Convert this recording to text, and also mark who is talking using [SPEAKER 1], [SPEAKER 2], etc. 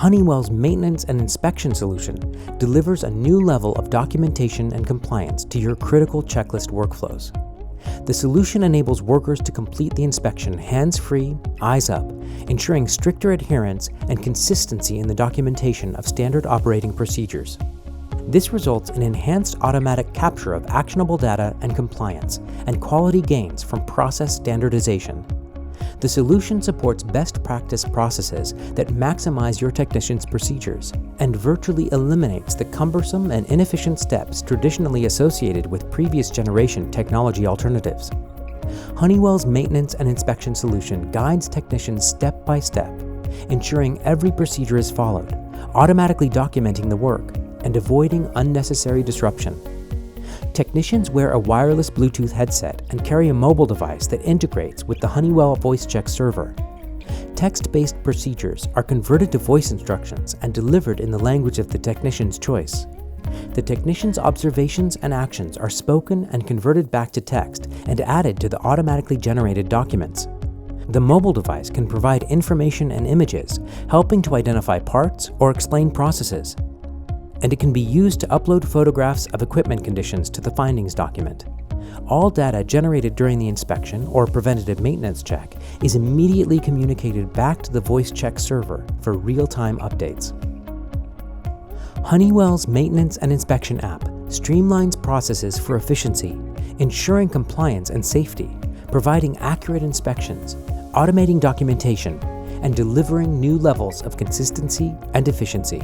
[SPEAKER 1] Honeywell's maintenance and inspection solution delivers a new level of documentation and compliance to your critical checklist workflows. The solution enables workers to complete the inspection hands-free, eyes up, ensuring stricter adherence and consistency in the documentation of standard operating procedures. This results in enhanced automatic capture of actionable data and compliance, and quality gains from process standardization. The solution supports best practice processes that maximize your technicians' procedures and virtually eliminates the cumbersome and inefficient steps traditionally associated with previous generation technology alternatives. Honeywell's maintenance and inspection solution guides technicians step by step, ensuring every procedure is followed, automatically documenting the work, and avoiding unnecessary disruption. Technicians wear a wireless Bluetooth headset and carry a mobile device that integrates with the Honeywell VoiceCheck server. Text-based procedures are converted to voice instructions and delivered in the language of the technician's choice. The technician's observations and actions are spoken and converted back to text and added to the automatically generated documents. The mobile device can provide information and images, helping to identify parts or explain processes. And it can be used to upload photographs of equipment conditions to the findings document. All data generated during the inspection or preventative maintenance check is immediately communicated back to the VoiceCheck server for real-time updates. Honeywell's maintenance and inspection app streamlines processes for efficiency, ensuring compliance and safety, providing accurate inspections, automating documentation, and delivering new levels of consistency and efficiency.